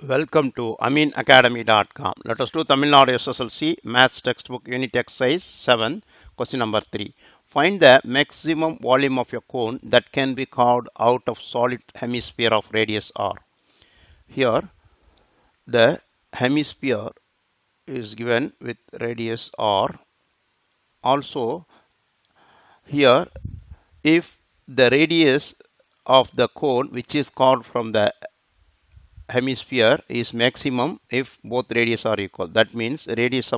Welcome to AmeenAcademy.com. Let us do Tamil Nadu SSLC Maths Textbook Unit Exercise 7, question number 3. Find the maximum volume of a cone that can be carved out of solid hemisphere of radius r. Here, the hemisphere is given with radius r. Also, here, if the radius of the cone which is carved from the hemisphere is maximum if both radius are equal. That means radius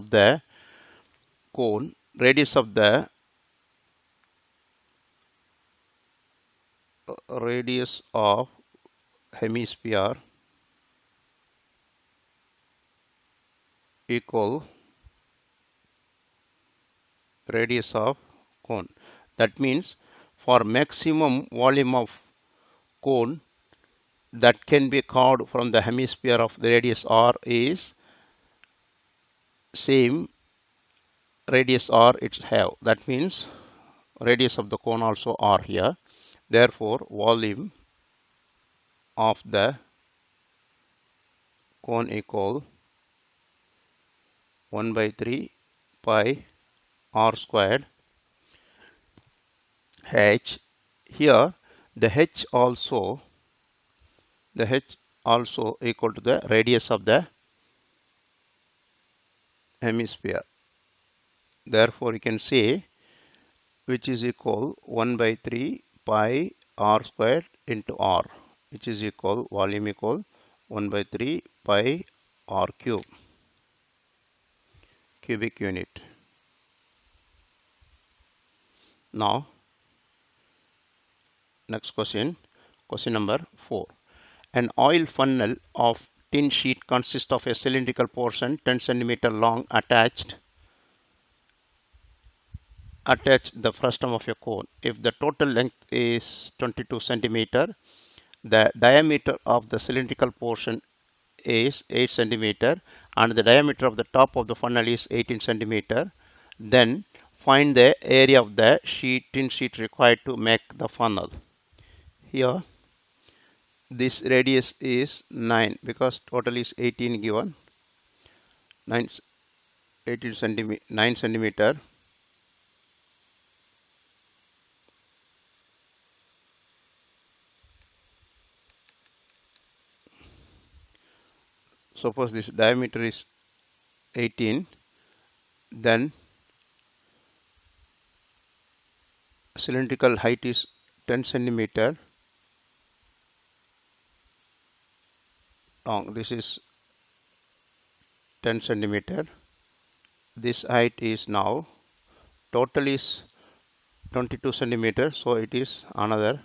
of hemisphere equal radius of cone. That means for maximum volume of cone that can be carved from the hemisphere of the radius r is same radius r it have. That means radius of the cone also r here. Therefore, volume of the cone equal 1 by 3 pi r squared h. Here the h also equal to the radius of the hemisphere. Therefore, you can say which is equal 1 by 3 pi r squared into r, which is equal volume equal 1 by 3 pi r cube cubic unit. Now, next question number 4. An oil funnel of tin sheet consists of a cylindrical portion 10 centimeter long attached the frustum of a cone. If the total length is 22 centimeter, the diameter of the cylindrical portion is 8 centimeter and the diameter of the top of the funnel is 18 centimeter, then find the area of the tin sheet required to make the funnel. Here this radius is 9 because total is 18 given. 9 centimeter. Suppose this diameter is 18, then cylindrical height is 10 centimeter long. This is 10 centimeter. This height is now total is 22 centimeter, so it is another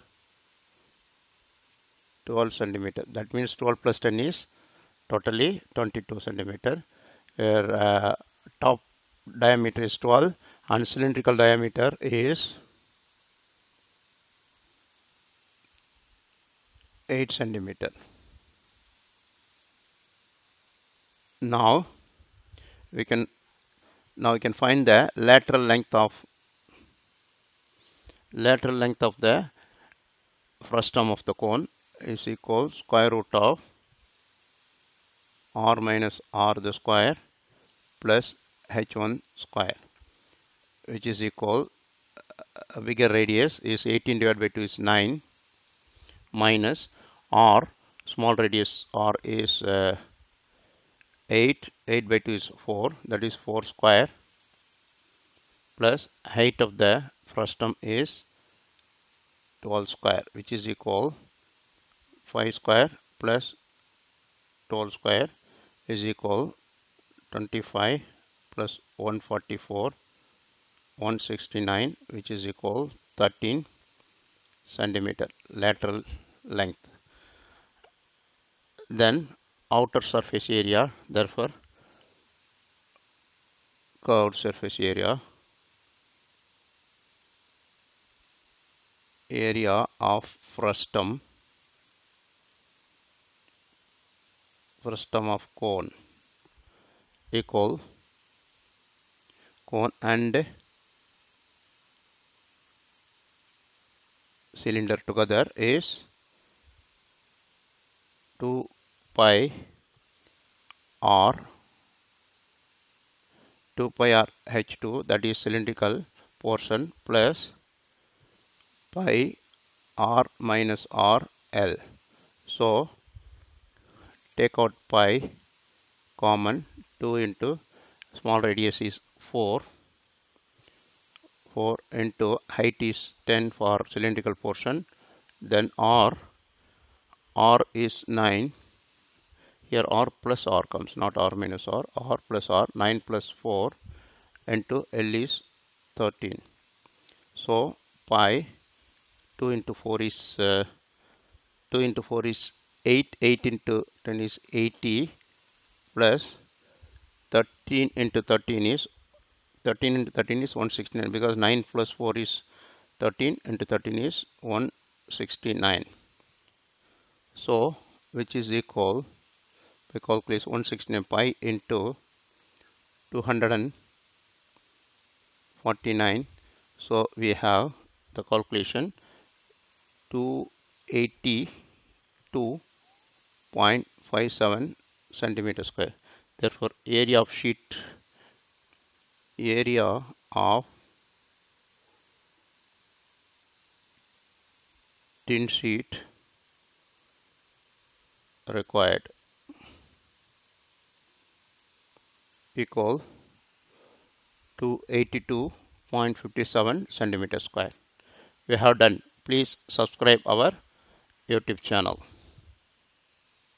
12 centimeter. That means 12 plus 10 is totally 22 centimeter. Where top diameter is 12 and cylindrical diameter is 8 centimeter. Now we can find the lateral length of the frustum of the cone is equal square root of r minus r the square plus h1 square, which is equal bigger radius is 18 divided by 2 is 9 minus r small radius r is 8 by 2 is 4, that is 4 square plus height of the frustum is 12 square, which is equal 5 square plus 12 square is equal 25 plus 144 169, which is equal 13 centimeter lateral length. Then outer surface area, therefore curved surface area of frustum of cone equal cone and cylinder together is 2 pi r 2 pi r h2, that is cylindrical portion, plus pi r minus r l. So take out pi common, 2 into small radius is 4, 4 into height is 10 for cylindrical portion, then r is 9. Here r plus r comes, not r minus r plus r, 9 plus 4 into L is 13. So pi 2 into 4 is 2 into 4 is 8, 8 into 10 is 80, plus 13 into 13 is 169, because 9 plus 4 is 13 into 13 is 169. So which is equal, we calculate 169 pi into 249. So we have the calculation 282.57 centimeter square. Therefore area of tin sheet required equal to 82.57 centimeter square. We have done. Please subscribe our YouTube channel.